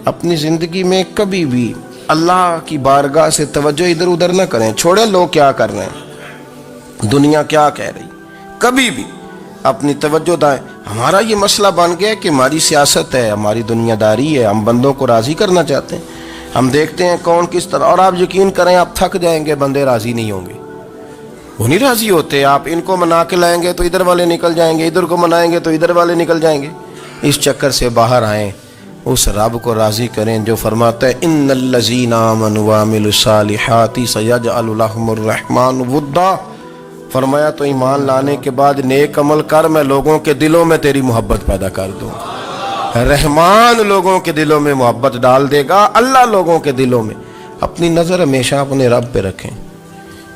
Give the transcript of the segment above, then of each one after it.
اپنی زندگی میں کبھی بھی اللہ کی بارگاہ سے توجہ ادھر ادھر نہ کریں، چھوڑیں لوگ کیا کر رہے ہیں، دنیا کیا کہہ رہی، کبھی بھی اپنی توجہ دائیں۔ ہمارا یہ مسئلہ بن گیا کہ ہماری سیاست ہے، ہماری دنیا داری ہے، ہم بندوں کو راضی کرنا چاہتے ہیں، ہم دیکھتے ہیں کون کس طرح، اور آپ یقین کریں آپ تھک جائیں گے، بندے راضی نہیں ہوں گے، وہ نہیں راضی ہوتے۔ آپ ان کو منا کے لائیں گے تو ادھر والے نکل جائیں گے، ادھر کو منائیں گے تو ادھر والے نکل جائیں گے۔ اس چکر سے باہر آئیں، اس رب کو راضی کریں جو فرماتا ہے ان الذین آمنوا وعملوا الصالحات سیجعل لهم الرحمن ودا۔ فرمایا تو ایمان لانے کے بعد نیک عمل کر، میں لوگوں کے دلوں میں تیری محبت پیدا کر دوں۔ رحمان لوگوں کے دلوں میں محبت ڈال دے گا، اللہ لوگوں کے دلوں میں۔ اپنی نظر ہمیشہ اپنے رب پہ رکھیں،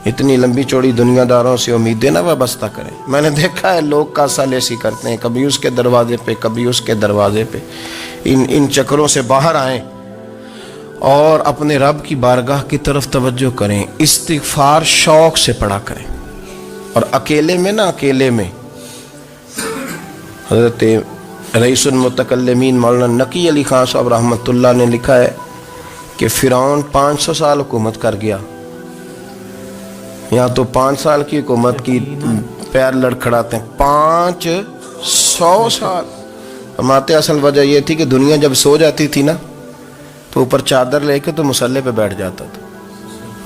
اتنی لمبی چوڑی دنیا داروں سے امیدیں نہ وابستہ کریں۔ میں نے دیکھا ہے لوگ کاسا لیسی کرتے ہیں، کبھی اس کے دروازے پہ کبھی اس کے دروازے پہ۔ ان چکروں سے باہر آئیں اور اپنے رب کی بارگاہ کی طرف توجہ کریں۔ استغفار شوق سے پڑھا کریں، اور اکیلے میں نہ، اکیلے میں حضرت رئیس المتکلمین مولانا نقی علی خان صاحب رحمۃ اللہ نے لکھا ہے کہ فرعون 500 سال حکومت کر گیا، یہاں تو 5 سال کی حکومت کی پیر لڑکھڑاتے ہیں، 500 سال۔ فرماتے اصل وجہ یہ تھی کہ دنیا جب سو جاتی تھی نا تو اوپر چادر لے کے تو مصلے پہ بیٹھ جاتا تھا،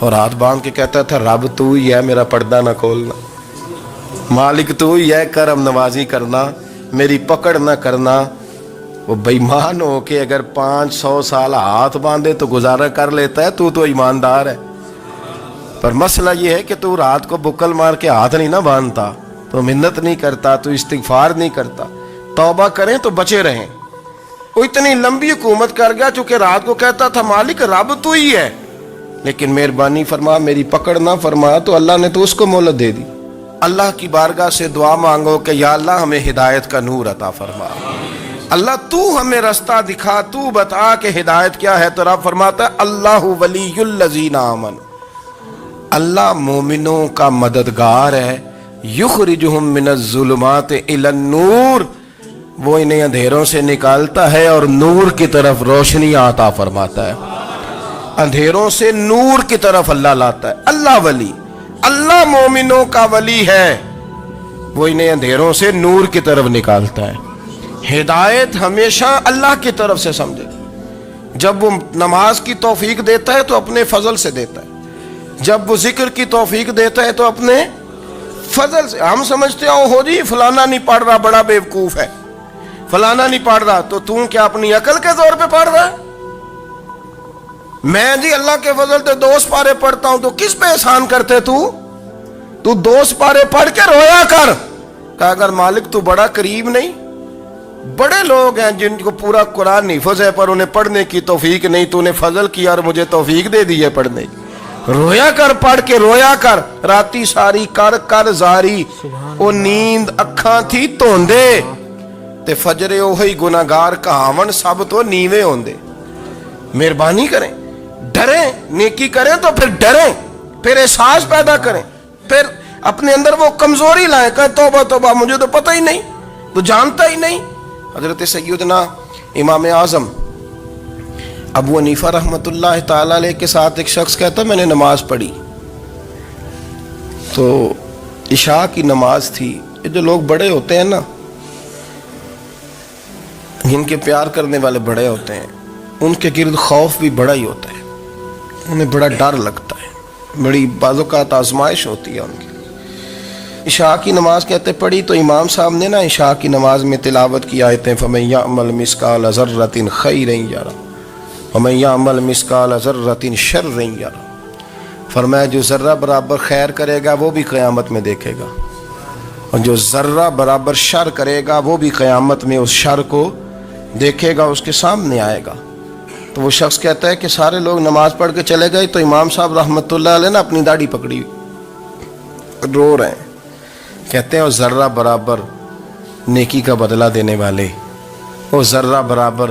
اور ہاتھ باندھ کے کہتا تھا رب تو ہی ہے، میرا پردہ نہ کھولنا، مالک تو ہی ہے، کرم نوازی کرنا، میری پکڑ نہ کرنا۔ وہ بے ایمان ہو کے اگر 500 سال ہاتھ باندھے تو گزارا کر لیتا ہے، تو ایماندار ہے۔ پر مسئلہ یہ ہے کہ تو رات کو بکل مار کے ہاتھ نہیں نہ باندھتا، تو منت نہیں کرتا، تو استغفار نہیں کرتا۔ توبہ کریں تو بچے رہیں۔ وہ اتنی لمبی حکومت کر گیا چونکہ رات کو کہتا تھا مالک رب تو ہی ہے، لیکن مہربانی فرما، میری پکڑ نہ فرما، تو اللہ نے تو اس کو مہلت دے دی۔ اللہ کی بارگاہ سے دعا مانگو کہ یا اللہ ہمیں ہدایت کا نور عطا فرما، اللہ تو ہمیں رستہ دکھا، تو بتا کہ ہدایت کیا ہے۔ تو رب فرماتا ہے اللہ ولی الذین آمنوا، اللہ مومنوں کا مددگار ہے، یخرجہم من الظلمات الی النور، وہ انہیں اندھیروں سے نکالتا ہے اور نور کی طرف روشنی عطا فرماتا ہے۔ اندھیروں سے نور کی طرف اللہ لاتا ہے۔ اللہ ولی، اللہ مومنوں کا ولی ہے، وہ انہیں اندھیروں سے نور کی طرف نکالتا ہے۔ ہدایت ہمیشہ اللہ کی طرف سے سمجھے۔ جب وہ نماز کی توفیق دیتا ہے تو اپنے فضل سے دیتا ہے، جب وہ ذکر کی توفیق دیتا ہے تو اپنے فضل سے۔ ہم سمجھتے ہیں ہو جی فلانا نہیں پڑھ رہا بڑا بیوقوف ہے، فلانا نہیں پڑھ رہا، تو تم کیا اپنی عقل کے زور پہ پڑھ رہا ہے؟ میں جی اللہ کے فضل سے 2 سپارے پڑھتا ہوں، تو کس پہ احسان کرتے تو 2 سپارے پڑھ کے رویا کر۔ کہا اگر مالک تو بڑا قریب نہیں، بڑے لوگ ہیں جن کو پورا قرآن حفظ ہے پر انہیں پڑھنے کی توفیق نہیں، تو انہیں فضل کیا اور مجھے توفیق دے دی ہے پڑھنے کی۔ رویا کر، پڑھ کے رویا کر، راتی ساری کر کر زاری، وہ نیند اکھاں تھی توندے، تے فجرے اوہی گناہگار کہاون سب تو نیوے ہوندے۔ مہربانی کریں، ڈریں، نیکی کریں تو پھر ڈریں، پھر احساس پیدا کریں، پھر اپنے اندر وہ کمزوری لائیں، کہ توبہ توبہ مجھے تو پتہ ہی نہیں، تو جانتا ہی نہیں۔ حضرت سیدنا امام اعظم ابو حنیفہ رحمۃ اللہ تعالی علیہ کے ساتھ ایک شخص کہتا میں نے نماز پڑھی، تو عشاء کی نماز تھی۔ یہ جو لوگ بڑے ہوتے ہیں نا، جن کے پیار کرنے والے بڑے ہوتے ہیں، ان کے گرد خوف بھی بڑا ہی ہوتا ہے، انہیں بڑا ڈر لگتا ہے، بڑی بعض اوقات آزمائش ہوتی ہے ان کی۔ عشاء کی نماز کہتے پڑھی تو امام صاحب نے نا عشاء کی نماز میں تلاوت کی آیتیں فَمَن يَعْمَلْ مِثْقَالَ ذَرَّةٍ خَيْرًا يَرَهُ وَمَن يَعْمَلْ مِثْقَالَ ذَرَّةٍ شَرًّا يَرَهُ، فرمایا جو ذرہ برابر خیر کرے گا وہ بھی قیامت میں دیکھے گا، اور جو ذرہ برابر شر کرے گا وہ بھی قیامت میں اس شر کو دیکھے گا، اس کے سامنے آئے گا۔ تو وہ شخص کہتا ہے کہ سارے لوگ نماز پڑھ کے چلے گئے، تو امام صاحب رحمۃ اللہ علیہ نے اپنی داڑھی پکڑی، رو رہے ہیں، کہتے ہیں وہ ذرہ برابر نیکی کا بدلہ دینے والے، وہ ذرہ برابر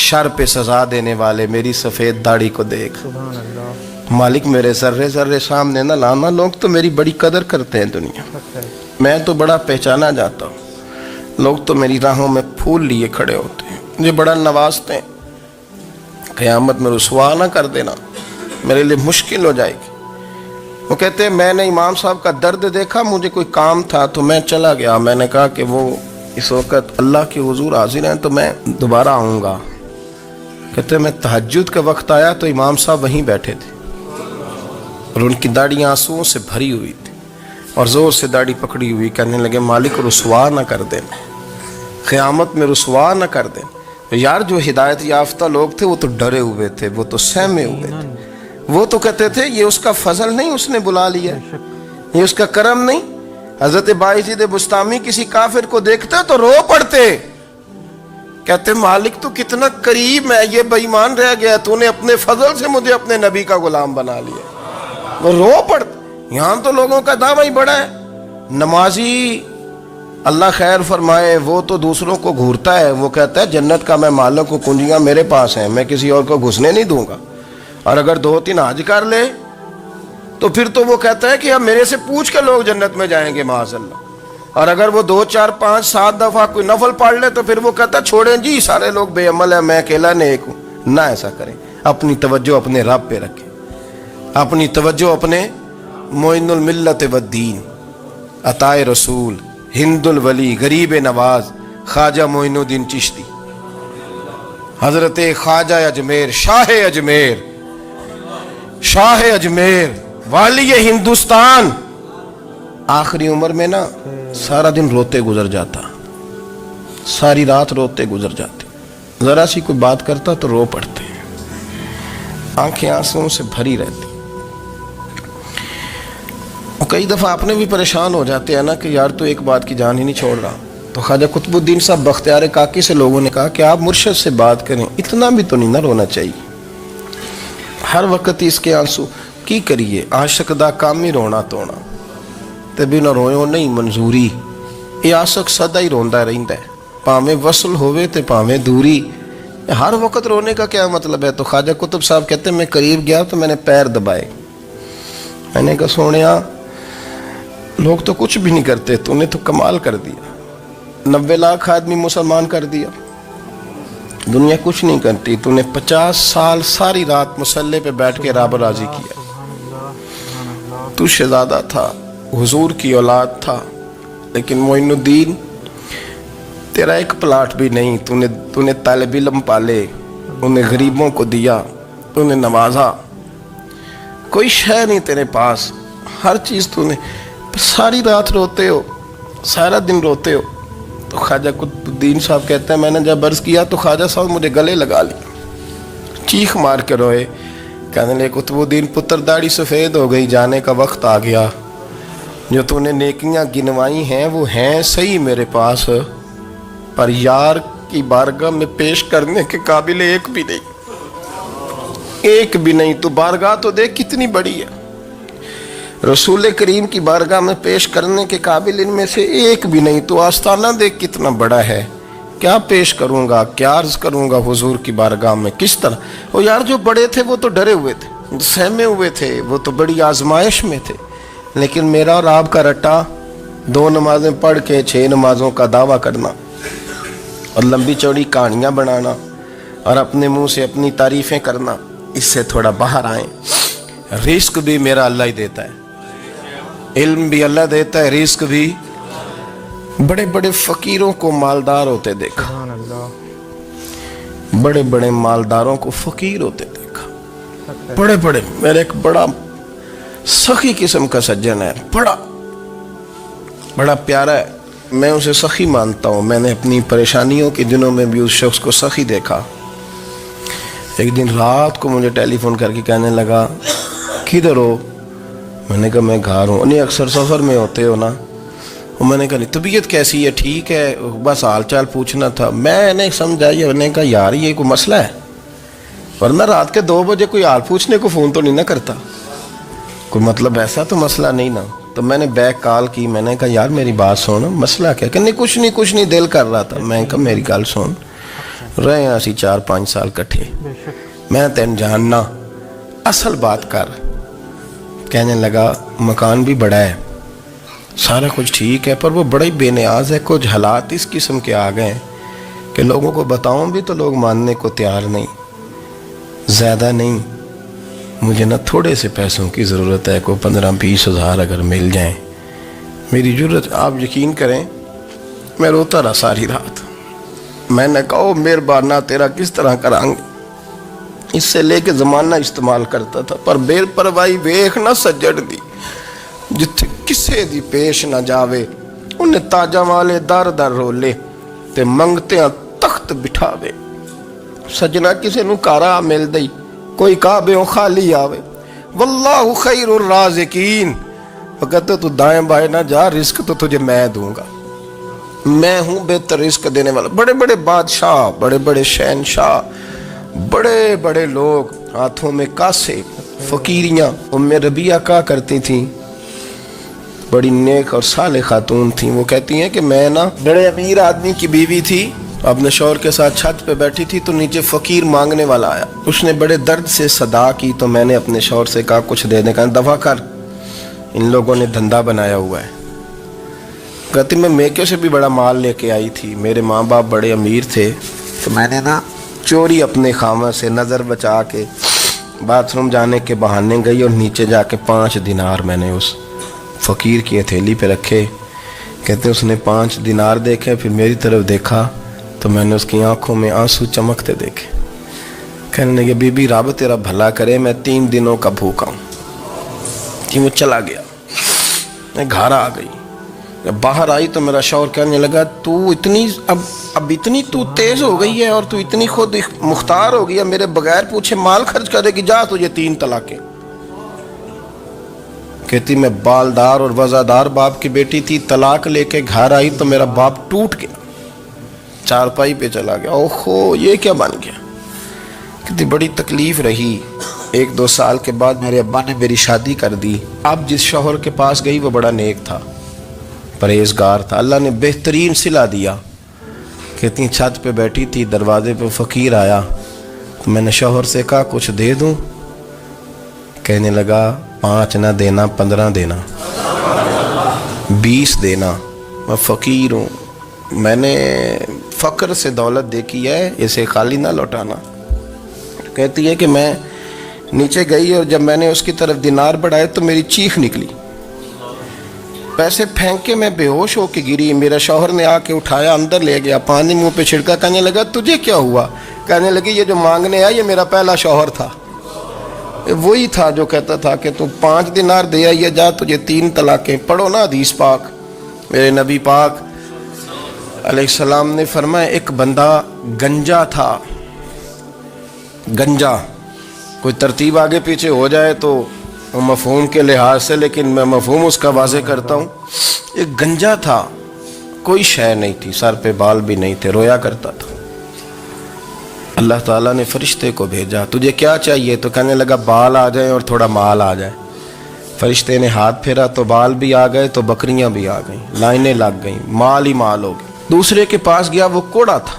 شر پہ سزا دینے والے، میری سفید داڑھی کو دیکھ، مالک میرے ذرے ذرے سامنے نہ لانا، لوگ تو میری بڑی قدر کرتے ہیں دنیا، میں تو بڑا پہچانا جاتا ہوں، لوگ تو میری راہوں میں پھول لیے کھڑے ہوتے ہیں، مجھے بڑا نوازتے ہیں، قیامت میں رسوا نہ کر دینا، میرے لیے مشکل ہو جائے گی۔ وہ کہتے ہیں میں نے امام صاحب کا درد دیکھا، مجھے کوئی کام تھا تو میں چلا گیا، میں نے کہا کہ وہ اس وقت اللہ کے حضور حاضر ہیں تو میں دوبارہ آؤں گا۔ کہتے ہیں میں تہجد کا وقت آیا تو امام صاحب وہیں بیٹھے تھے اور ان کی داڑھی آنسوؤں سے بھری ہوئی تھی اور زور سے داڑھی پکڑی ہوئی، کہنے لگے مالک رسوا نہ کر دیں، قیامت میں رسوا نہ کر دیں۔ یار جو ہدایت یافتہ لوگ تھے وہ تو ڈرے ہوئے تھے، وہ تو سہمے ہوئے تھے، وہ تو کہتے تھے یہ اس کا فضل نہیں، اس نے بلا لیا، یہ اس کا کرم نہیں۔ حضرت باعزید بستامی کسی کافر کو دیکھتے تو رو پڑتے، کہتے مالک تو کتنا قریب ہے، یہ بے ایمان رہ گیا، تو نے اپنے فضل سے مجھے اپنے نبی کا غلام بنا لیا۔ وہ رو پڑتے۔ یہاں تو لوگوں کا دعویٰ ہی بڑا ہے، نمازی اللہ خیر فرمائے وہ تو دوسروں کو گھورتا ہے، وہ کہتا ہے جنت کا میں مالک ہوں، کنجیاں میرے پاس ہیں، میں کسی اور کو گھسنے نہیں دوں گا، اور اگر 2-3 حج کر لے تو پھر تو وہ کہتا ہے کہ اب میرے سے پوچھ کے لوگ جنت میں جائیں گے معاذ اللہ، اور اگر وہ 2 4 5 7 دفعہ کوئی نفل پڑھ لے تو پھر وہ کہتا ہے چھوڑیں جی سارے لوگ بے عمل ہیں، میں اکیلا نیک ہوں۔ نہ ایسا کریں، اپنی توجہ اپنے رب پہ رکھیں، اپنی توجہ اپنے معین الملت والدین، عطا رسول، ہند الولی، غریب نواز، خواجہ معین الدین چشتی، حضرت خواجہ اجمیر، شاہ اجمیر، والی ہندوستان، آخری عمر میں نا سارا دن روتے گزر جاتا، ساری رات روتے گزر جاتے، ذرا سی کوئی بات کرتا تو رو پڑتے، آنکھیں آنسوؤں سے بھری رہتی۔ اور کئی دفعہ اپنے بھی پریشان ہو جاتے ہیں نا کہ یار تو ایک بات کی جان ہی نہیں چھوڑ رہا۔ تو خواجہ قطب الدین صاحب بختیار کاکی سے لوگوں نے کہا کہ آپ مرشد سے بات کریں، اتنا بھی تو نہیں نہ رونا چاہیے، ہر وقت اس کے آنسو کی کریے، عاشق دا کام ہی رونا تونا، تے بھی نہ روئو نہیں منظوری، یہ عاشق سدا ہی روندا رہندا ہے، پاویں وصل ہوئے تے پاویں دوری، ہر وقت رونے کا کیا مطلب ہے؟ تو خواجہ قطب صاحب کہتے ہیں میں قریب گیا تو میں نے پیر دبائے، میں نے کہا سونیا لوگ تو کچھ بھی نہیں کرتے، تو نے تو کمال کر دیا، 90 لاکھ آدمی مسلمان کر دیا، دنیا کچھ نہیں کرتی، تو نے 50 سال ساری رات مصلے پہ بیٹھ کے رب راضی کیا، تو شہزادہ تھا، حضور کی اولاد تھا، لیکن معین الدین تیرا ایک پلاٹ بھی نہیں، تو نے طالب علم پالے، انہیں غریبوں کو دیا، انہیں نوازا، کوئی شے نہیں تیرے پاس، ہر چیز تو نے، ساری رات روتے ہو، سارا دن روتے ہو۔ تو خواجہ قطب الدین صاحب کہتے ہیں میں نے جب عرض کیا تو خواجہ صاحب مجھے گلے لگا لی، چیخ مار کے روئے، کہنے لگے قطب الدین پتر داڑھی سفید ہو گئی، جانے کا وقت آ گیا، جو تو نے نیکیاں گنوائی ہیں وہ ہیں صحیح میرے پاس، پر یار کی بارگاہ میں پیش کرنے کے قابل ایک بھی نہیں، تو بارگاہ تو دیکھ کتنی بڑی ہے، رسول کریم کی بارگاہ میں پیش کرنے کے قابل ان میں سے ایک بھی نہیں، تو آستانہ دیکھ کتنا بڑا ہے، کیا پیش کروں گا، کیا عرض کروں گا حضور کی بارگاہ میں، کس طرح؟ وہ یار جو بڑے تھے وہ تو ڈرے ہوئے تھے، سہمے ہوئے تھے، وہ تو بڑی آزمائش میں تھے، لیکن میرا اور آپ کا رٹا 2 نمازیں پڑھ کے 6 نمازوں کا دعویٰ کرنا اور لمبی چوڑی کہانیاں بنانا اور اپنے منہ سے اپنی تعریفیں کرنا، اس سے تھوڑا باہر آئیں۔ رزق بھی میرا اللہ ہی دیتا ہے، علم بھی اللہ دیتا ہے، رزق بھی۔ بڑے بڑے فقیروں کو مالدار ہوتے دیکھا، بڑے بڑے مالداروں کو فقیر ہوتے دیکھا، بڑے بڑے، میرے ایک بڑا سخی قسم کا سجن ہے، بڑا پیارا ہے، میں اسے سخی مانتا ہوں، میں نے اپنی پریشانیوں کے دنوں میں بھی اس شخص کو سخی دیکھا۔ ایک دن رات کو مجھے ٹیلی فون کر کے کہنے لگا کدھر ہو؟ میں نے کہا میں گھر ہوں۔ نہیں اکثر سفر میں ہوتے ہو نا؟ میں نے کہا نہیں، طبیعت کیسی ہے؟ ٹھیک ہے، بس حال چال پوچھنا تھا۔ میں نے سمجھائی، میں نے کہا یار یہ کوئی مسئلہ ہے، ورنہ رات کے 2 بجے کوئی حال پوچھنے کو فون تو نہیں نہ کرتا، کوئی مطلب ایسا تو مسئلہ نہیں نا۔ تو میں نے بیک کال کی، میں نے کہا یار میری بات سن، مسئلہ کیا؟ کہ نہیں کچھ نہیں دل کر رہا تھا۔ میں نے کہا میری گل سن، رہے ہیں اسی 4-5 سال کٹھے، میں تین جاننا، اصل بات کر۔ کہنے لگا مکان بھی بڑا ہے، سارا کچھ ٹھیک ہے، پر وہ بڑا ہی بے نیاز ہے، کچھ حالات اس قسم کے آ گئے ہیں کہ لوگوں کو بتاؤں بھی تو لوگ ماننے کو تیار نہیں۔ زیادہ نہیں، مجھے نا تھوڑے سے پیسوں کی ضرورت ہے، کوئی 15-20 ہزار اگر مل جائیں میری ضرورت۔ آپ یقین کریں میں روتا رہا ساری رات۔ میں نے کہا او مہربانہ تیرا کس طرح کریں گے، اس سے لے کے زمانہ استعمال کرتا تھا، پر بے پرواہی ویخ نہ سجڑ دی جتھے کسے دی پیش نہ جاوے، انہیں تاجہ والے در در رولے تے منگتے ہیں تخت بٹھاوے۔ سجنا کسے نو کارا مل دئی، کوئی کعبے خالی آوے، واللہ خیر الرازقین، فقط تو دائیں بائیں نہ جا، رزق تو تجھے میں دوں گا، میں ہوں بہتر رزق دینے والا۔ بڑے بڑے بادشاہ، بڑے بڑے شہنشاہ، بڑے بڑے لوگ، ہاتھوں میں کاسے، فقیریاں۔ ام ربیعہ کہا کرتی تھیں، بڑی نیک اور صالح خاتون تھیں، وہ کہتی ہیں کہ میں نا بڑے امیر آدمی کی بیوی تھی، اپنے شوہر کے ساتھ چھت پہ بیٹھی تھی تو نیچے فقیر مانگنے والا آیا، اس نے بڑے درد سے صدا کی تو میں نے اپنے شوہر سے کہا کچھ دے دیں، کہا دفع کر، ان لوگوں نے دھندا بنایا ہوا ہے۔ کہتی میں میکے سے بھی بڑا مال لے کے آئی تھی، میرے ماں باپ بڑے امیر تھے تو میں نے نا چوری اپنے خامہ سے نظر بچا کے باتھ روم جانے کے بہانے گئی اور نیچے جا کے 5 دینار میں نے اس فقیر کی ہتھیلی پہ رکھے۔ کہتے اس نے 5 دینار دیکھے، پھر میری طرف دیکھا تو میں نے اس کی آنکھوں میں آنسو چمکتے دیکھے۔ کہنے لگے بی بی رب تیرا بھلا کرے، میں 3 دنوں کا بھوکا ہوں۔ کہ وہ چلا گیا، میں گھر آ گئی، جب باہر آئی تو میرا شوہر کہنے لگا تو اتنی اب اتنی تو تیز ہو گئی ہے اور تو اتنی خود مختار ہو گئی ہے، میرے بغیر پوچھے مال خرچ کرے گی، جا تجھے 3 طلاقیں۔ کہتی میں بالدار اور وزادار باپ کی بیٹی تھی، طلاق لے کے گھر آئی تو میرا باپ ٹوٹ گیا، چارپائی پہ چلا گیا، اوہو یہ کیا بن گیا۔ کہتی بڑی تکلیف رہی، 1-2 سال کے بعد میرے ابا نے میری شادی کر دی۔ اب جس شوہر کے پاس گئی وہ بڑا نیک تھا، پرہیزگار تھا، اللہ نے بہترین صلہ دیا۔ کہتی چھت پہ بیٹھی تھی، دروازے پہ فقیر آیا تو میں نے شوہر سے کہا کچھ دے دوں، کہنے لگا 5 نہ دینا، 15 دینا، 20 دینا، میں فقیر ہوں، میں نے فقر سے دولت دیکھی ہے، اسے خالی نہ لوٹانا۔ کہتی ہے کہ میں نیچے گئی اور جب میں نے اس کی طرف دینار بڑھائے تو میری چیخ نکلی، پیسے پھینک کے میں بے ہوش ہو کے گری، میرا شوہر نے آ کے اٹھایا، اندر لے گیا، پانی منہ پہ چھڑکا، کہنے لگا تجھے کیا ہوا؟ کہنے لگی یہ جو مانگنے آیا یہ میرا پہلا شوہر تھا، وہی تھا جو کہتا تھا کہ تو 5 دینار دے آئیے، جا تجھے 3 طلاقیں۔ پڑھو نا حدیث پاک، میرے نبی پاک علیہ السلام نے فرمایا ایک بندہ گنجا تھا، گنجا، کوئی ترتیب آگے پیچھے ہو جائے تو مفہوم کے لحاظ سے، لیکن میں مفہوم اس کا واضح کرتا ہوں، ایک گنجا تھا، کوئی شے نہیں تھی، سر پہ بال بھی نہیں تھے، رویا کرتا تھا۔ اللہ تعالیٰ نے فرشتے کو بھیجا، تجھے کیا چاہیے؟ تو کہنے لگا بال آ جائیں اور تھوڑا مال آ جائے۔ فرشتے نے ہاتھ پھیرا تو بال بھی آ گئے تو بکریاں بھی آ گئیں، لائنیں لگ گئیں، مال ہی مال ہو گئے۔ دوسرے کے پاس گیا، وہ کوڑا تھا،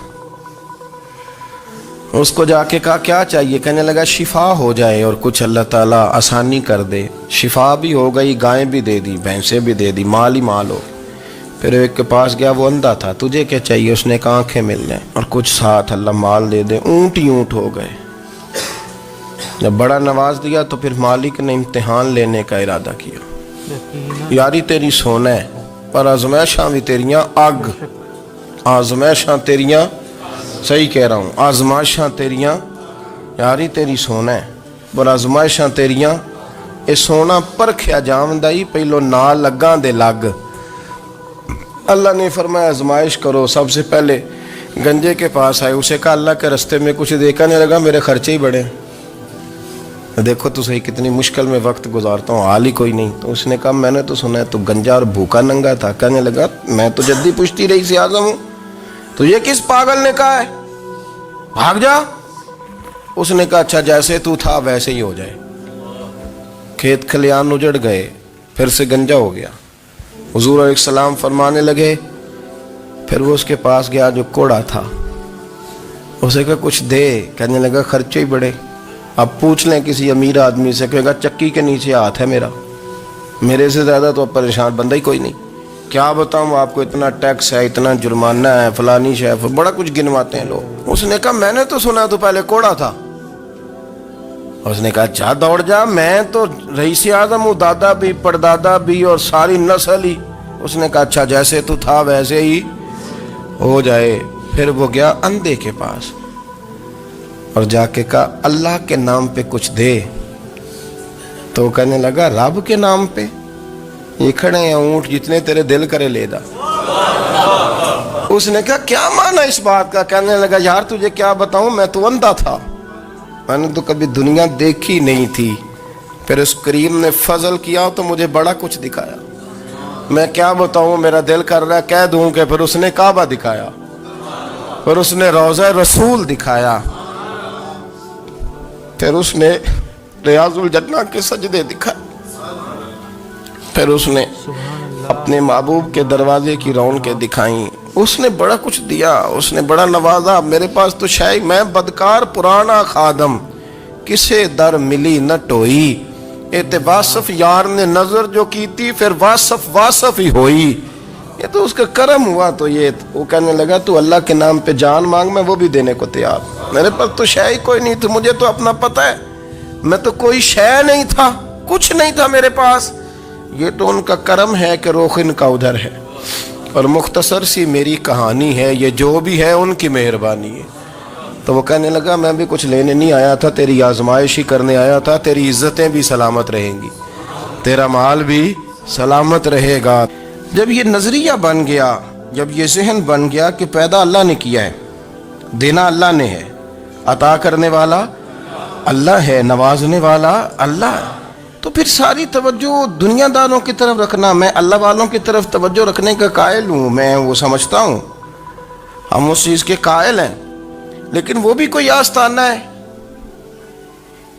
اس کو جا کے کہا کیا چاہیے؟ کہنے لگا شفا ہو جائے اور کچھ اللہ تعالیٰ آسانی کر دے۔ شفا بھی ہو گئی، گائیں بھی دے دی، بھینسیں بھی دے دی، مال ہی مال ہو۔ پھر ایک کے پاس گیا، وہ اندھا تھا، تجھے کیا چاہیے؟ اس نے کہا آنکھیں مل جائیں اور کچھ ساتھ اللہ مال دے دے۔ اونٹ ہی اونٹ ہو گئے۔ جب بڑا نواز دیا تو پھر مالک نے امتحان لینے کا ارادہ کیا، یاری تیری سونا ہے پر آزمائشاں بھی تیریاں اگ، آزمائشاں تیریاں، صحیح کہہ رہا ہوں، آزمائشاں تیریاں، یاری تیری سونا ہے پر آزمائشاں تیریاں، اے سونا پرکھیا جامدائی پہلو نال لگاں دے لگ۔ اللہ نے فرمایا آزمائش کرو۔ سب سے پہلے گنجے کے پاس آئے، اسے کہا اللہ کے رستے میں کچھ دیکھنے لگا، میرے خرچے ہی بڑے، دیکھو تو صحیح کتنی مشکل میں وقت گزارتا ہوں، حال ہی کوئی نہیں۔ تو اس نے کہا میں نے تو سنا ہے تو گنجا اور بھوکا ننگا تھا۔ کہنے لگا میں تو جدی پشتی رئیس اعظم ہوں، تو یہ کس پاگل نے کہا ہے بھاگ جا؟ اس نے کہا اچھا جیسے تو تھا ویسے ہی ہو جائے۔ کھیت کھلیان اجڑ گئے، پھر سے گنجا ہو گیا۔ حضور علیہ السلام فرمانے لگے، پھر وہ اس کے پاس گیا جو کوڑا تھا، اسے کہا کچھ دے، کہنے لگا خرچے ہی بڑے۔ اب پوچھ لیں کسی امیر آدمی سے، کہے گا چکی کے نیچے ہاتھ ہے میرا، میرے سے زیادہ تو پریشان بندہ ہی کوئی نہیں، کیا بتاؤں آپ کو، اتنا ٹیکس ہے، اتنا جرمانہ ہے، فلانی شے، بڑا کچھ گنواتے ہیں لوگ۔ اس نے کہا میں نے تو سنا تو پہلے کوڑا تھا، اس نے کہا اچھا دوڑ جا، میں تو رئیس اعظم ہوں، دادا بھی پردادا بھی اور ساری نسل ہی۔ اس نے کہا اچھا جیسے تو تھا ویسے ہی ہو جائے۔ پھر وہ گیا اندھے کے پاس اور جا کے کہا اللہ کے نام پہ کچھ دے۔ تو وہ کہنے لگا رب کے نام پہ؟ یہ کھڑے ہیں اونٹ، جتنے تیرے دل کرے لے دا۔ اس نے کہا کیا معنی اس بات کا؟ کہنے لگا یار تجھے کیا بتاؤں، میں تو اندھا تھا، میں نے تو کبھی دنیا دیکھی نہیں تھی، پھر اس کریم نے فضل کیا تو مجھے بڑا کچھ دکھایا، میں کیا بتاؤں، میرا دل کر رہا ہے کہہ دوں کہ پھر اس نے کعبہ دکھایا، پھر اس نے روضہ رسول دکھایا، پھر اس نے ریاض الجنہ کے سجدے دکھائے، پھر اس نے اپنے محبوب کے دروازے کی رونقیں دکھائیں، اس نے بڑا کچھ دیا، اس نے بڑا نوازا۔ میرے پاس تو شاید میں بدکار پرانا خادم، کسے در ملی نہ ٹوئی، اعتباسف یار نے نظر جو کی تھی پھر واسف ہی ہوئی۔ یہ تو اس کا کرم ہوا۔ تو یہ وہ کہنے لگا تو اللہ کے نام پہ جان مانگ، میں وہ بھی دینے کو تیار، میرے پاس تو شے کوئی نہیں تھی، مجھے تو اپنا پتہ ہے، میں تو کوئی شے نہیں تھا، کچھ نہیں تھا میرے پاس، یہ تو ان کا کرم ہے کہ رخ ان کا ادھر ہے، اور مختصر سی میری کہانی ہے، یہ جو بھی ہے ان کی مہربانی ہے۔ تو وہ کہنے لگا میں بھی کچھ لینے نہیں آیا تھا، تیری آزمائش ہی کرنے آیا تھا، تیری عزتیں بھی سلامت رہیں گی، تیرا مال بھی سلامت رہے گا۔ جب یہ نظریہ بن گیا، جب یہ ذہن بن گیا کہ پیدا اللہ نے کیا ہے، دینا اللہ نے ہے، عطا کرنے والا اللہ ہے، نوازنے والا اللہ ہے، تو پھر ساری توجہ دنیا داروں کی طرف رکھنا، میں اللہ والوں کی طرف توجہ رکھنے کا قائل ہوں، میں وہ سمجھتا ہوں، ہم اس چیز کے قائل ہیں، لیکن وہ بھی کوئی آستانہ ہے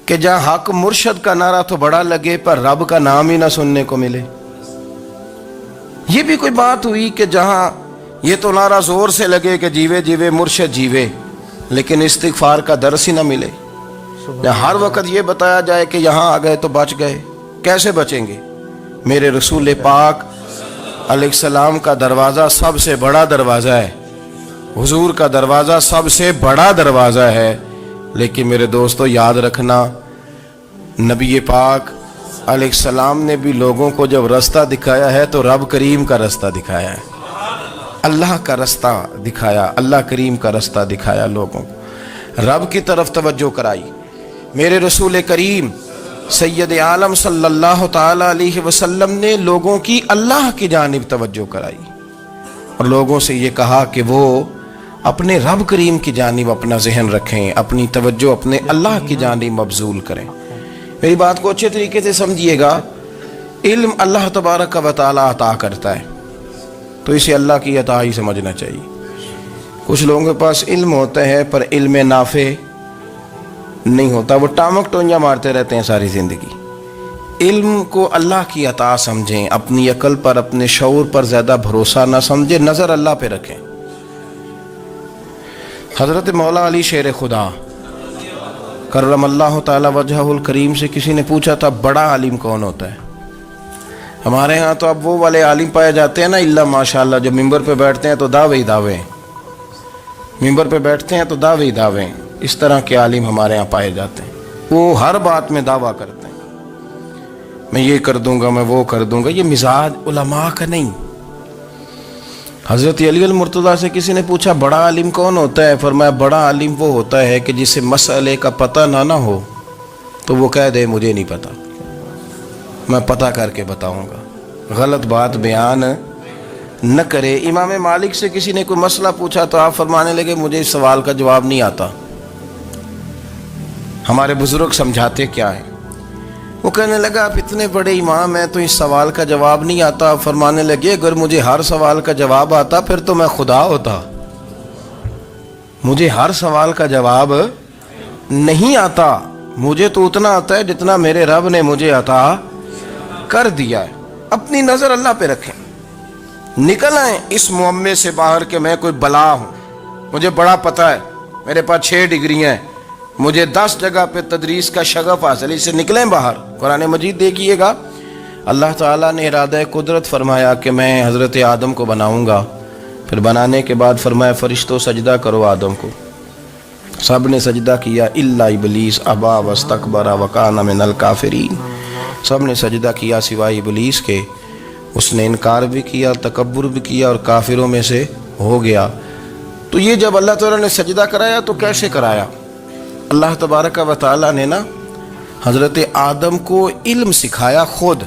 کہ جہاں حق مرشد کا نعرہ تو بڑا لگے پر رب کا نام ہی نہ سننے کو ملے۔ یہ بھی کوئی بات ہوئی کہ جہاں یہ تو نعرہ زور سے لگے کہ جیوے جیوے مرشد جیوے، لیکن استغفار کا درس ہی نہ ملے۔ ہر وقت یہ بتایا جائے کہ یہاں آ گئے تو بچ گئے، کیسے بچیں گے؟ میرے رسول پاک علیہ السلام کا دروازہ سب سے بڑا دروازہ ہے، حضور کا دروازہ سب سے بڑا دروازہ ہے، لیکن میرے دوستو یاد رکھنا، نبی پاک علیہ السلام نے بھی لوگوں کو جب رستہ دکھایا ہے تو رب کریم کا رستہ دکھایا ہے، اللہ کا رستہ دکھایا، اللہ کریم کا رستہ دکھایا، لوگوں کو رب کی طرف توجہ کرائی۔ میرے رسول کریم سید عالم صلی اللہ تعالی علیہ وسلم نے لوگوں کی اللہ کی جانب توجہ کرائی اور لوگوں سے یہ کہا کہ وہ اپنے رب کریم کی جانب اپنا ذہن رکھیں، اپنی توجہ اپنے اللہ کی جانب مبذول کریں۔ میری بات کو اچھے طریقے سے سمجھیے گا، علم اللہ تبارک و تعالی عطا کرتا ہے تو اسے اللہ کی عطا ہی سمجھنا چاہیے۔ کچھ لوگوں کے پاس علم ہوتا ہے پر علم نافع نہیں ہوتا، وہ ٹامک ٹونجا مارتے رہتے ہیں ساری زندگی۔ علم کو اللہ کی عطا سمجھیں، اپنی عقل پر اپنے شعور پر زیادہ بھروسہ نہ سمجھیں، نظر اللہ پہ رکھیں۔ حضرت مولا علی شیر خدا کرم اللہ تعالی وجہہ الکریم سے کسی نے پوچھا تھا بڑا عالم کون ہوتا ہے؟ ہمارے ہاں تو اب وہ والے عالم پائے جاتے ہیں نا، اللہ ماشاءاللہ، جو ممبر پہ بیٹھتے ہیں تو دعوے ہی دعوے، ممبر پہ بیٹھتے ہیں تو دعوے ہی دعوے، اس طرح کے عالم ہمارے ہاں پائے جاتے ہیں، وہ ہر بات میں دعویٰ کرتے ہیں، میں یہ کر دوں گا، میں وہ کر دوں گا۔ یہ مزاج علماء کا نہیں۔ حضرت علی المرتضیٰ سے کسی نے پوچھا بڑا عالم کون ہوتا ہے؟ فرمایا بڑا عالم وہ ہوتا ہے کہ جسے مسئلے کا پتہ نہ ہو تو وہ کہہ دے مجھے نہیں پتہ، میں پتہ کر کے بتاؤں گا، غلط بات بیان نہ کرے۔ امام مالک سے کسی نے کوئی مسئلہ پوچھا تو آپ فرمانے لگے مجھے اس سوال کا جواب نہیں آتا، ہمارے بزرگ سمجھاتے کیا ہے؟ وہ کہنے لگا آپ اتنے بڑے امام ہیں تو اس سوال کا جواب نہیں آتا۔ فرمانے لگے اگر مجھے ہر سوال کا جواب آتا پھر تو میں خدا ہوتا، مجھے ہر سوال کا جواب نہیں آتا، مجھے تو اتنا آتا ہے جتنا میرے رب نے مجھے عطا کر دیا ہے۔ اپنی نظر اللہ پہ رکھیں، نکل آئیں اس معمے سے باہر کہ میں کوئی بلا ہوں، مجھے بڑا پتہ ہے، میرے پاس 6 ڈگریاں ہیں، مجھے 10 جگہ پہ تدریس کا شغف حاصل، اس سے نکلیں باہر۔ قرآن مجید دیکھیے گا، اللہ تعالیٰ نے ارادہ قدرت فرمایا کہ میں حضرت آدم کو بناؤں گا، پھر بنانے کے بعد فرمایا فرشتوں سجدہ کرو آدم کو، سب نے سجدہ کیا الا ابلیس ابا واستکبر وکان من الکافرین، سب نے سجدہ کیا سوائے ابلیس کے، اس نے انکار بھی کیا، تکبر بھی کیا اور کافروں میں سے ہو گیا۔ تو یہ جب اللہ تعالیٰ نے سجدہ کرایا تو کیسے کرایا؟ اللہ تبارک و تعالیٰ نے نا حضرت آدم کو علم سکھایا خود،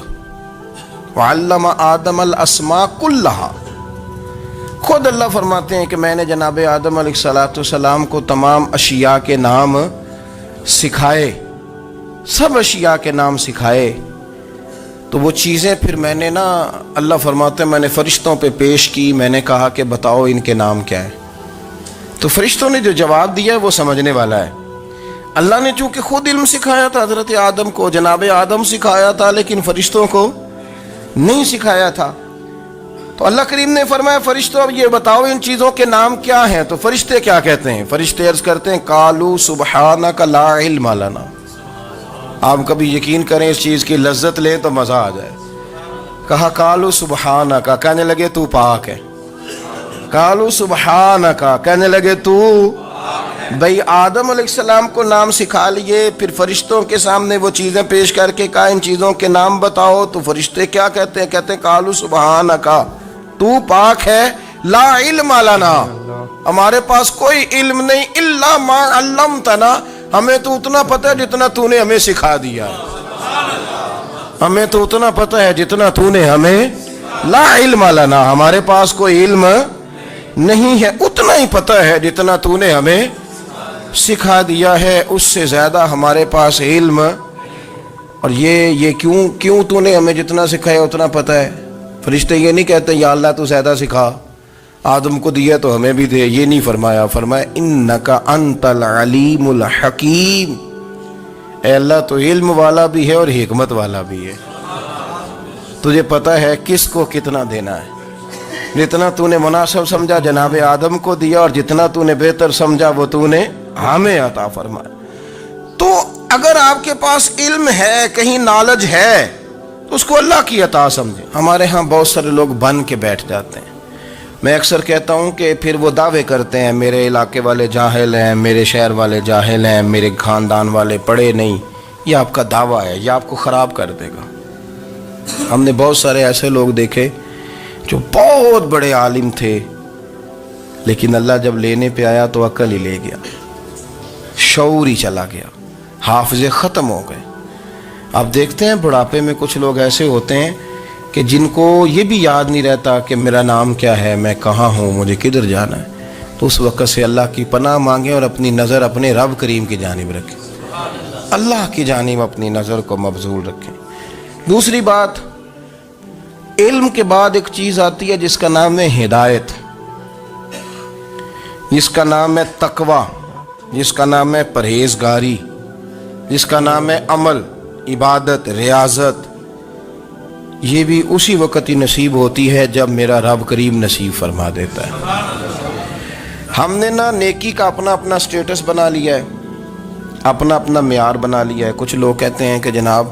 وعلم آدم الاسماء کلہا، خود اللہ فرماتے ہیں کہ میں نے جناب آدم علیہ السلام کو تمام اشیاء کے نام سکھائے، سب اشیاء کے نام سکھائے۔ تو وہ چیزیں پھر میں نے نا، اللہ فرماتے ہیں میں نے فرشتوں پہ پیش کی، میں نے کہا کہ بتاؤ ان کے نام کیا ہے۔ تو فرشتوں نے جو جواب دیا ہے وہ سمجھنے والا ہے۔ اللہ نے چونکہ خود علم سکھایا تھا حضرت آدم کو، جناب آدم سکھایا تھا، لیکن فرشتوں کو نہیں سکھایا تھا۔ تو اللہ کریم نے فرمایا فرشتوں اب یہ بتاؤ ان چیزوں کے نام کیا ہیں۔ تو فرشتے کیا کہتے ہیں؟ فرشتے عرض کرتے ہیں قالوا سبحانک لا علم لنا۔ آپ کبھی یقین کریں اس چیز کی لذت لیں تو مزہ آ جائے۔ کہا قالوا سبحانک، کہنے لگے تو پاک ہے۔ قالوا سبحانک، کہنے لگے تو بھئی آدم علیہ السلام کو نام سکھا لیے، پھر فرشتوں کے سامنے وہ چیزیں پیش کر کے کہا ان چیزوں کے نام بتاؤ۔ تو فرشتے کیا کہتے ہیں؟ کہتے ہیں قالوا سبحانک، تو پاک ہے، لا علم لنا، ہمارے پاس کوئی علم نہیں، الا ما علمتنا، ہمیں تو اتنا پتہ ہے جتنا تو نے ہمیں سکھا دیا ہے، ہمیں تو اتنا پتہ ہے جتنا تو نے ہمیں، لا علم لنا، ہمارے پاس کوئی علم نہیں ہے، اتنا ہی پتہ ہے جتنا تو نے ہمیں سکھا دیا ہے، اس سے زیادہ ہمارے پاس علم۔ اور یہ کیوں تو نے ہمیں جتنا سکھایا اتنا پتہ ہے؟ فرشتے یہ نہیں کہتے یا اللہ تو زیادہ سکھا، آدم کو دیا تو ہمیں بھی دے، یہ نہیں فرمایا، فرمایا انک انت العلیم الحکیم، اے اللہ تو علم والا بھی ہے اور حکمت والا بھی ہے، تجھے پتہ ہے کس کو کتنا دینا ہے، جتنا تو نے مناسب سمجھا جناب آدم کو دیا، اور جتنا تو نے بہتر سمجھا وہ تو نے ہمیں عطا فرمایا۔ تو اگر آپ کے پاس علم ہے، کہیں نالج ہے، تو اس کو اللہ کی عطا سمجھیں۔ ہمارے ہاں بہت سارے لوگ بن کے بیٹھ جاتے ہیں، میں اکثر کہتا ہوں کہ پھر وہ دعوے کرتے ہیں میرے علاقے والے جاہل ہیں، میرے شہر والے جاہل ہیں، میرے خاندان والے پڑھے نہیں۔ یہ آپ کا دعویٰ ہے، یہ آپ کو خراب کر دے گا۔ ہم نے بہت سارے ایسے لوگ دیکھے جو بہت بڑے عالم تھے، لیکن اللہ جب لینے پہ آیا تو عقل ہی لے گیا، شعور ہی چلا گیا، حافظے ختم ہو گئے۔ آپ دیکھتے ہیں بڑھاپے میں کچھ لوگ ایسے ہوتے ہیں کہ جن کو یہ بھی یاد نہیں رہتا کہ میرا نام کیا ہے، میں کہاں ہوں، مجھے کدھر جانا ہے۔ تو اس وقت سے اللہ کی پناہ مانگیں اور اپنی نظر اپنے رب کریم کی جانب رکھیں، اللہ کی جانب اپنی نظر کو مبذول رکھیں۔ دوسری بات، علم کے بعد ایک چیز آتی ہے جس کا نام ہے ہدایت، جس کا نام ہے تقوی، جس کا نام ہے پرہیزگاری، جس کا نام ہے عمل، عبادت، ریاضت۔ یہ بھی اسی وقت ہی نصیب ہوتی ہے جب میرا رب کریم نصیب فرما دیتا ہے۔ ہم نے نا نیکی کا اپنا اپنا سٹیٹس بنا لیا ہے، اپنا اپنا معیار بنا لیا ہے۔ کچھ لوگ کہتے ہیں کہ جناب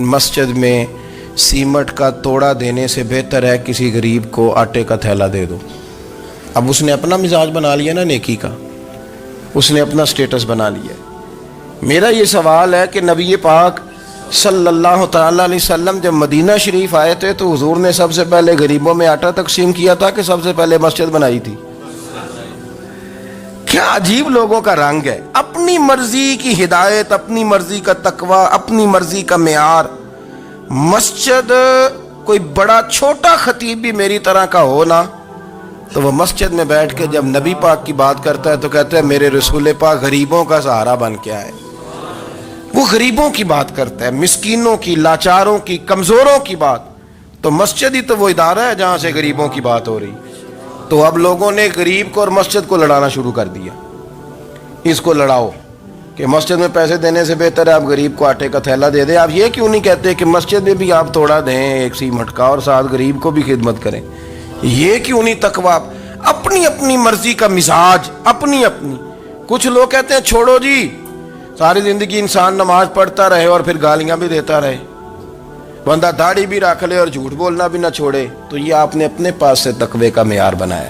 مسجد میں سیمٹ کا توڑا دینے سے بہتر ہے کسی غریب کو آٹے کا تھیلا دے دو۔ اب اس نے اپنا مزاج بنا لیا نا نیکی کا، اس نے اپنا سٹیٹس بنا لیا۔ میرا یہ سوال ہے کہ نبی پاک صلی اللہ تعالیٰ علیہ وسلم جب مدینہ شریف آئے تھے تو حضور نے سب سے پہلے غریبوں میں آٹا تقسیم کیا تھا کہ سب سے پہلے مسجد بنائی تھی؟ کیا عجیب لوگوں کا رنگ ہے، اپنی مرضی کی ہدایت، اپنی مرضی کا تقوی، اپنی مرضی کا معیار۔ مسجد کوئی بڑا چھوٹا خطیب بھی میری طرح کا ہو نا، تو وہ مسجد میں بیٹھ کے جب نبی پاک کی بات کرتا ہے تو کہتا ہے میرے رسول پاک غریبوں کا سہارا بن کے آئے۔ وہ غریبوں کی بات کرتا ہے، مسکینوں کی، لاچاروں کی، کمزوروں کی بات۔ تو مسجد ہی تو وہ ادارہ ہے جہاں سے غریبوں کی بات ہو رہی۔ تو اب لوگوں نے غریب کو اور مسجد کو لڑانا شروع کر دیا، اس کو لڑاؤ کہ مسجد میں پیسے دینے سے بہتر ہے آپ غریب کو آٹے کا تھیلا دے دیں۔ آپ یہ کیوں نہیں کہتے کہ مسجد میں بھی آپ تھوڑا دیں ایک سیمٹ کا اور ساتھ غریب کو بھی خدمت کریں؟ یہ کیوں نہیں تقویٰ؟ اپنی اپنی مرضی کا مزاج، اپنی اپنی۔ کچھ لوگ کہتے ہیں چھوڑو جی، ساری زندگی انسان نماز پڑھتا رہے اور پھر گالیاں بھی دیتا رہے، بندہ داڑھی بھی رکھ لے اور جھوٹ بولنا بھی نہ چھوڑے۔ تو یہ آپ نے اپنے پاس سے تقوی کا معیار بنایا۔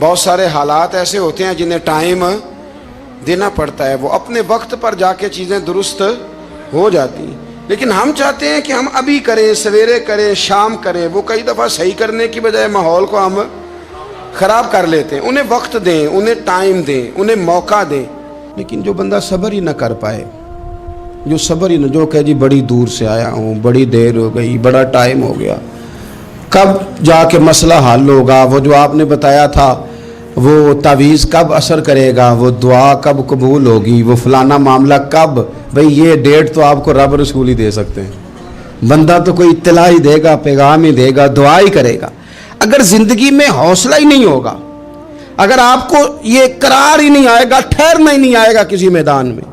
بہت سارے حالات ایسے ہوتے ہیں جنہیں ٹائم دینا پڑتا ہے، وہ اپنے وقت پر جا کے چیزیں درست ہو جاتی ہیں، لیکن ہم چاہتے ہیں کہ ہم ابھی کریں، سویرے کریں، شام کریں۔ وہ کئی دفعہ صحیح کرنے کی بجائے ماحول کو ہم خراب کر لیتے ہیں۔ انہیں وقت دیں، انہیں ٹائم دیں، انہیں موقع دیں۔ لیکن جو بندہ صبر ہی نہ کر پائے، جو صبر ہی نہ، جو کہ جی بڑی دور سے آیا ہوں، بڑی دیر ہو گئی، بڑا ٹائم ہو گیا، کب جا کے مسئلہ حل ہوگا، وہ جو آپ نے بتایا تھا وہ تعویذ کب اثر کرے گا، وہ دعا کب قبول ہوگی، وہ فلانا معاملہ کب، بھئی یہ ڈیٹ تو آپ کو رب رسول ہی دے سکتے ہیں، بندہ تو کوئی اطلاع ہی دے گا، پیغام ہی دے گا، دعا ہی کرے گا۔ اگر زندگی میں حوصلہ ہی نہیں ہوگا، اگر آپ کو یہ قرار ہی نہیں آئے گا، ٹھہرنا ہی نہیں آئے گا کسی میدان میں۔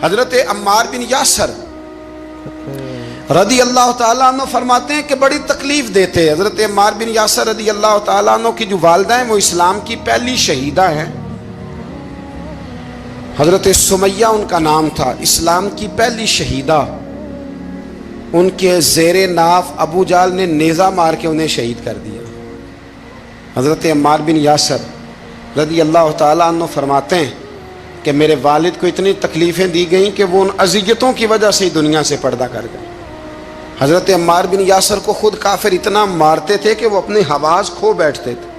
حضرت عمار بن یاسر رضی اللہ تعالیٰ عنہ فرماتے ہیں کہ بڑی تکلیف دیتے۔ حضرت عمار بن یاسر رضی اللہ تعالیٰ عنہ کی جو والدہ ہیں وہ اسلام کی پہلی شہیدہ ہیں، حضرت سمیہ ان کا نام تھا، اسلام کی پہلی شہیدہ۔ ان کے زیر ناف ابو جہل نے نیزہ مار کے انہیں شہید کر دیا۔ حضرت عمار بن یاسر رضی اللہ تعالیٰ عنہ فرماتے ہیں کہ میرے والد کو اتنی تکلیفیں دی گئیں کہ وہ ان اذیتوں کی وجہ سے ہی دنیا سے پردہ کر گئے۔ حضرت عمار بن یاسر کو خود کافر اتنا مارتے تھے کہ وہ اپنے حواس کھو بیٹھتے تھے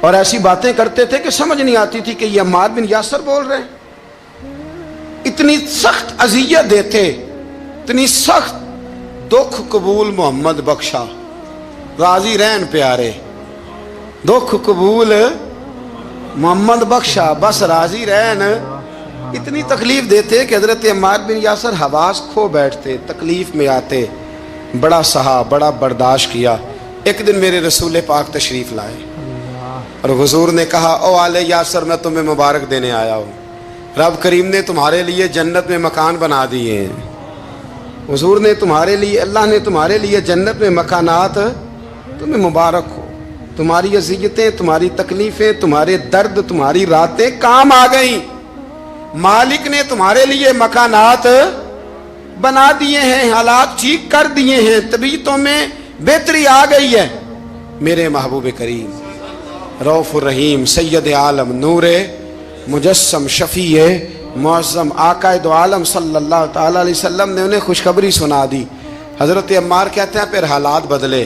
اور ایسی باتیں کرتے تھے کہ سمجھ نہیں آتی تھی کہ یہ عمار بن یاسر بول رہے ہیں۔ اتنی سخت اذیت دیتے، اتنی سخت۔ دکھ قبول محمد بخشا، راضی رہن پیارے، دکھ قبول محمد بخشا، بس راضی رہن۔ اتنی تکلیف دیتے کہ حضرت عمار بن یاسر حواس کھو بیٹھتے، تکلیف میں آتے، بڑا سہا، بڑا برداشت کیا۔ ایک دن میرے رسول پاک تشریف لائے اور حضور نے کہا او آل یاسر میں تمہیں مبارک دینے آیا ہوں، رب کریم نے تمہارے لیے جنت میں مکان بنا دیے ہیں۔ حضور نے تمہارے لیے، اللہ نے تمہارے لیے جنت میں مکانات، تمہیں مبارک ہو، تمہاری اذیتیں، تمہاری تکلیفیں، تمہارے درد، تمہاری راتیں کام آ گئیں، مالک نے تمہارے لیے مکانات بنا دیے ہیں، حالات ٹھیک کر دیے ہیں، طبیعتوں میں بہتری آ گئی ہے۔ میرے محبوب کریم رؤوف الرحیم سید عالم نور مجسم شفیع معظم آقا دو عالم صلی اللہ تعالی علیہ وسلم نے انہیں خوشخبری سنا دی۔ حضرت عمار کہتے ہیں پھر حالات بدلے،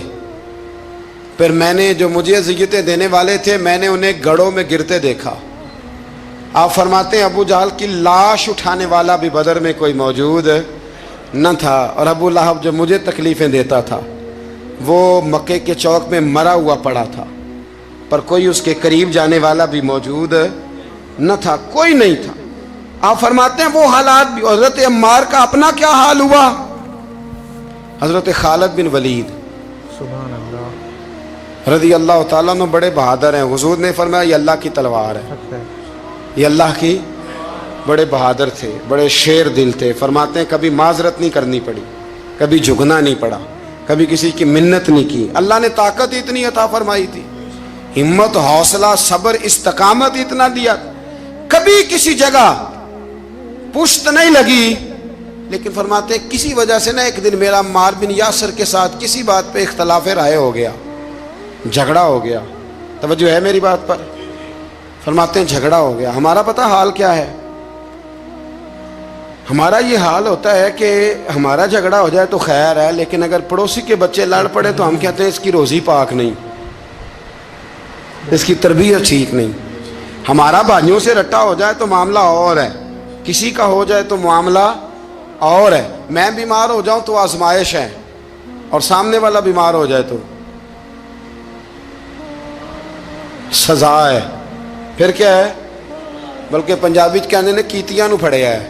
پھر میں نے جو مجھے اذیتیں دینے والے تھے میں نے انہیں گڑھوں میں گرتے دیکھا۔ آپ فرماتے ہیں ابو جہل کی لاش اٹھانے والا بھی بدر میں کوئی موجود نہ تھا، اور ابو لہب جو مجھے تکلیفیں دیتا تھا وہ مکے کے چوک میں مرا ہوا پڑا تھا، پر کوئی اس کے قریب جانے والا بھی موجود نہ تھا، کوئی نہیں تھا۔ آپ فرماتے ہیں وہ حالات بھی۔ حضرت عمار کا اپنا کیا حال ہوا؟ حضرت خالد بن ولید سبحان اللہ رضی اللہ تعالیٰ عنہ بڑے بہادر ہیں۔ حضور نے فرمایا یہ اللہ کی تلوار ہے، یہ اللہ کی، بڑے بہادر تھے، بڑے شیر دل تھے۔ فرماتے ہیں کبھی معذرت نہیں کرنی پڑی، کبھی جھکنا نہیں پڑا، کبھی کسی کی منت نہیں کی۔ اللہ نے طاقت اتنی عطا فرمائی تھی، ہمت، حوصلہ، صبر، استقامت اتنا دیا، کبھی کسی جگہ پشت نہیں لگی۔ لیکن فرماتے ہیں کسی وجہ سے نہ ایک دن میرا عمار بن یاسر کے ساتھ کسی بات پہ اختلاف رائے ہو گیا، جھگڑا ہو گیا۔ توجہ ہے میری بات پر؟ فرماتے ہیں جھگڑا ہو گیا۔ ہمارا پتہ حال کیا ہے؟ ہمارا یہ حال ہوتا ہے کہ ہمارا جھگڑا ہو جائے تو خیر ہے، لیکن اگر پڑوسی کے بچے لڑ پڑے تو ہم کہتے ہیں اس کی روزی پاک نہیں، اس کی تربیت ٹھیک نہیں۔ ہمارا بھائیوں سے رٹا ہو جائے تو معاملہ اور ہے، کسی کا ہو جائے تو معاملہ اور ہے۔ میں بیمار ہو جاؤں تو آزمائش ہے، اور سامنے والا بیمار ہو جائے تو سزا ہے۔ پھر کیا ہے؟ بلکہ پنجابی کہنے نے کیتیاں نو پھڑیا ہے،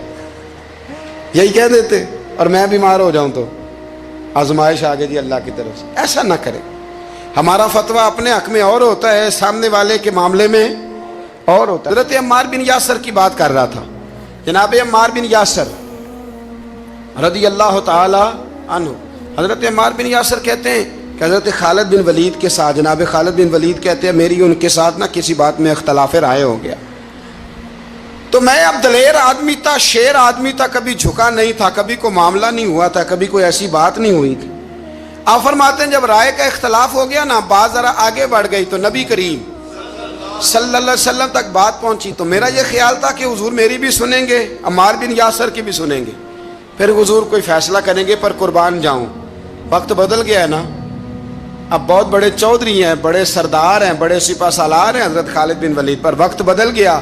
یہی کہہ دیتے۔ اور میں بیمار ہو جاؤں تو آزمائش آگے جی اللہ کی طرف سے۔ ایسا نہ کرے۔ ہمارا فتویٰ اپنے حق میں اور ہوتا ہے، سامنے والے کے معاملے میں اور ہوتا ہے۔ حضرت عمار بن یاسر کی بات کر رہا تھا۔ جناب عمار بن یاسر رضی اللہ تعالی عنہ، حضرت عمار بن یاسر کہتے ہیں کہ حضرت خالد بن ولید کے ساتھ، جناب خالد بن ولید کہتے ہیں میری ان کے ساتھ نہ کسی بات میں اختلاف رائے ہو گیا، تو میں اب دلیر آدمی تھا، شیر آدمی تھا، کبھی جھکا نہیں تھا، کبھی کوئی معاملہ نہیں ہوا تھا، کبھی کوئی ایسی بات نہیں ہوئی تھی۔ آپ فرماتے ہیں جب رائے کا اختلاف ہو گیا نا، بات ذرا آگے بڑھ گئی تو نبی کریم صلی اللہ علیہ وسلم تک بات پہنچی تو میرا یہ خیال تھا کہ حضور میری بھی سنیں گے، عمار بن یاسر کی بھی سنیں گے، پھر حضور کوئی فیصلہ کریں گے پر قربان جاؤں۔ وقت بدل گیا ہے نا، اب بہت بڑے چودھری ہیں، بڑے سردار ہیں، بڑے سپہ سالار ہیں حضرت خالد بن ولید، پر وقت بدل گیا۔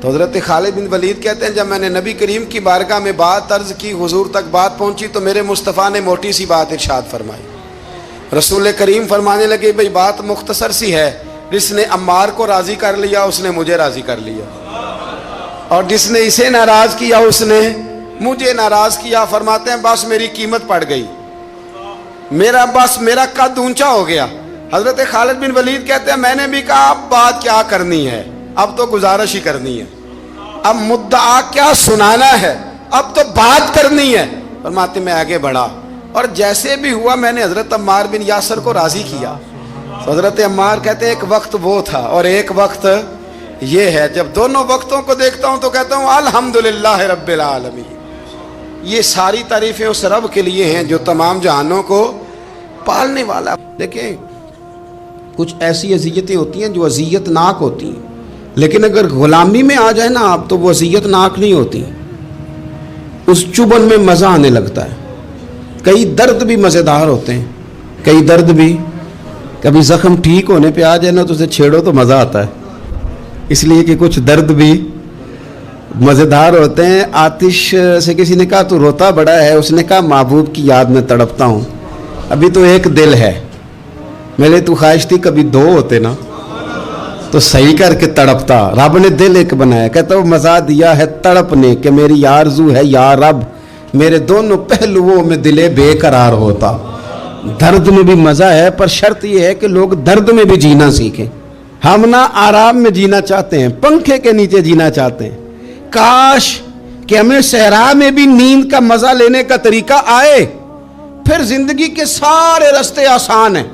تو حضرت خالد بن ولید کہتے ہیں جب میں نے نبی کریم کی بارگاہ میں بات عرض کی، حضور تک بات پہنچی تو میرے مصطفیٰ نے موٹی سی بات ارشاد فرمائی۔ رسول کریم فرمانے لگے بھئی بات مختصر سی ہے، جس نے عمار کو راضی کر لیا اس نے مجھے راضی کر لیا، اور جس نے اسے ناراض کیا اس نے مجھے ناراض کیا۔ فرماتے ہیں بس میری قیمت پڑ گئی، میرا قد اونچا ہو گیا۔ حضرت خالد بن ولید کہتے ہیں میں نے بھی کہا اب بات کیا کرنی ہے، اب تو گزارش ہی کرنی ہے، اب مدعا کیا سنانا ہے، اب تو بات کرنی ہے۔ فرماتے میں آگے بڑھا اور جیسے بھی ہوا میں نے حضرت عمار بن یاسر کو راضی کیا۔ حضرت عمار کہتے ہیں ایک وقت وہ تھا اور ایک وقت یہ ہے، جب دونوں وقتوں کو دیکھتا ہوں تو کہتا ہوں الحمدللہ رب العالمین۔ یہ ساری تعریفیں اس رب کے لیے ہیں جو تمام جہانوں کو پالنے والا۔ دیکھیں کچھ ایسی اذیتیں ہوتی ہیں جو اذیت ناک ہوتی ہیں، لیکن اگر غلامی میں آ جائے نا آپ تو وہ اذیت ناک نہیں ہوتی، اس چبن میں مزہ آنے لگتا ہے۔ کئی درد بھی مزیدار ہوتے ہیں، کئی درد بھی، کبھی زخم ٹھیک ہونے پہ آ جائے نا تو اسے چھیڑو تو مزہ آتا ہے، اس لیے کہ کچھ درد بھی مزیدار ہوتے ہیں۔ آتش سے کسی نے کہا تو روتا بڑا ہے، اس نے کہا محبوب کی یاد میں تڑپتا ہوں، ابھی تو ایک دل ہے، میرے تو خواہش تھی کبھی دو ہوتے نا تو صحیح کر کے تڑپتا۔ رب نے دل ایک بنایا، کہتا وہ مزہ دیا ہے تڑپ نے کہ میری آرزو ہے یا رب میرے دونوں پہلوؤں میں دل بے قرار ہوتا۔ درد میں بھی مزہ ہے پر شرط یہ ہے کہ لوگ درد میں بھی جینا سیکھیں۔ ہم نہ آرام میں جینا چاہتے ہیں، پنکھے کے نیچے جینا چاہتے ہیں، کاش کہ ہمیں صحرا میں بھی نیند کا مزہ لینے کا طریقہ آئے، پھر زندگی کے سارے راستے آسان ہیں،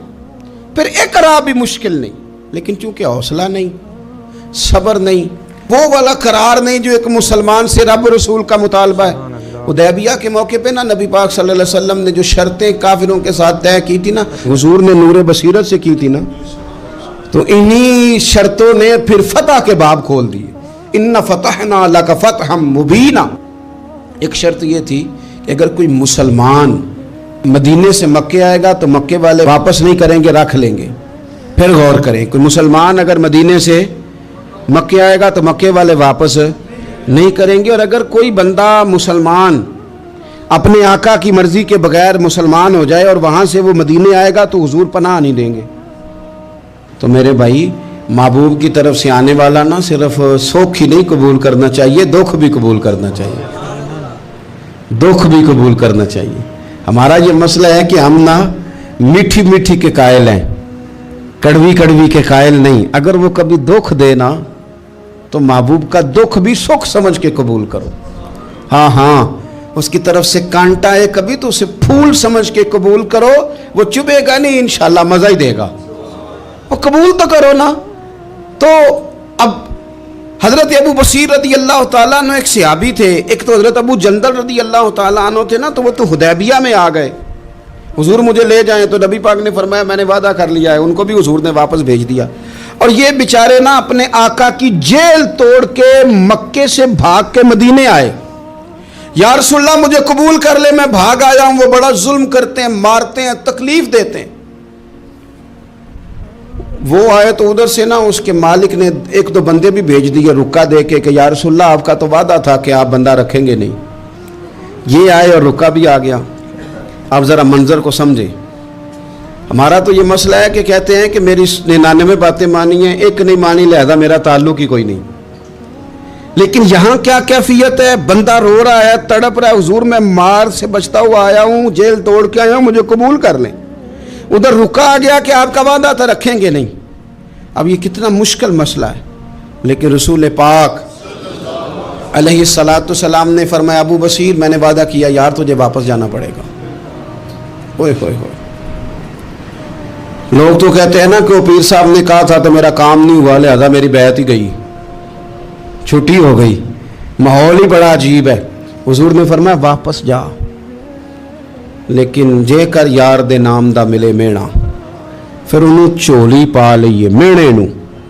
پھر اقرا بھی مشکل نہیں۔ لیکن چونکہ حوصلہ نہیں، صبر نہیں، وہ والا قرار نہیں جو ایک مسلمان سے رب رسول کا مطالبہ ہے۔ حدیبیہ کے موقع پہ نا نبی پاک صلی اللہ علیہ وسلم نے جو شرطیں کافروں کے ساتھ طے کی تھی نا، حضور نے نور بصیرت سے کی تھی نا، تو انہی شرطوں نے پھر فتح کے باب کھول دیے۔ ان فتحنا لک فتحا مبینا۔ ایک شرط یہ تھی کہ اگر کوئی مسلمان مدینے سے مکے آئے گا تو مکے والے واپس نہیں کریں گے، رکھ لیں گے۔ پھر غور کریں، کوئی مسلمان اگر مدینے سے مکے آئے گا تو مکے والے واپس نہیں کریں گے، اور اگر کوئی بندہ مسلمان اپنے آقا کی مرضی کے بغیر مسلمان ہو جائے اور وہاں سے وہ مدینے آئے گا تو حضور پناہ نہیں دیں گے۔ تو میرے بھائی محبوب کی طرف سے آنے والا نہ صرف سوکھ ہی نہیں قبول کرنا چاہیے، دکھ بھی قبول کرنا چاہیے، دکھ بھی قبول کرنا چاہیے۔ ہمارا یہ مسئلہ ہے کہ ہم نہ میٹھی میٹھی کے قائل ہیں، کڑوی کڑوی کے قائل نہیں۔ اگر وہ کبھی دکھ دے نا تو محبوب کا دکھ بھی سکھ سمجھ کے قبول کرو۔ ہاں اس کی طرف سے کانٹا ہے کبھی تو اسے پھول سمجھ کے قبول کرو، وہ چبھے گا نہیں، انشاءاللہ مزہ ہی دے گا، وہ قبول تو کرو نا۔ تو اب حضرت ابو بصیر رضی اللہ تعالیٰ عنہ ایک صحابی تھے، ایک تو حضرت ابو جندل رضی اللہ تعالیٰ عنہ تھے نا، تو وہ تو حدیبیہ میں آ گئے، حضور مجھے لے جائیں، تو نبی پاک نے فرمایا میں نے وعدہ کر لیا ہے، ان کو بھی حضور نے واپس بھیج دیا۔ اور یہ بیچارے نا اپنے آقا کی جیل توڑ کے مکے سے بھاگ کے مدینے آئے، یا رسول اللہ مجھے قبول کر لے، میں بھاگ آیا ہوں، وہ بڑا ظلم کرتے ہیں، مارتے ہیں، تکلیف دیتے ہیں۔ وہ آئے تو ادھر سے نا اس کے مالک نے ایک دو بندے بھی بھیج دیے رکا دے کے کہ یا رسول اللہ آپ کا تو وعدہ تھا کہ آپ بندہ رکھیں گے نہیں۔ یہ آئے اور رکا بھی آ گیا۔ آپ ذرا منظر کو سمجھیں۔ ہمارا تو یہ مسئلہ ہے کہ کہتے ہیں کہ میری 99 باتیں مانی ہیں، ایک نہیں مانی، لہذا میرا تعلق ہی کوئی نہیں۔ لیکن یہاں کیا کیفیت ہے؟ بندہ رو رہا ہے، تڑپ رہا ہے، حضور میں مار سے بچتا ہوا آیا ہوں، جیل توڑ کے آیا ہوں، مجھے قبول کر لیں۔ ادھر رکا آ گیا کہ آپ کا وعدہ تھا رکھیں گے نہیں۔ اب یہ کتنا مشکل مسئلہ ہے، لیکن رسول پاک علیہ السلام نے فرمایا ابو بصیر میں نے وعدہ کیا یار تجھے واپس جانا پڑے گا۔ اوئے ہوئے ہوئے، لوگ تو کہتے ہیں نا کہ وہ پیر صاحب نے کہا تھا تو میرا کام نہیں ہوا لہذا میری بیعت ہی گئی، چھٹی ہو گئی، ماحول ہی بڑا عجیب ہے۔ حضور نے فرمایا واپس جا، لیکن جے کر یار دے نام دا ملے مینا، پھر انہوں چولی پا لئیے مینے نو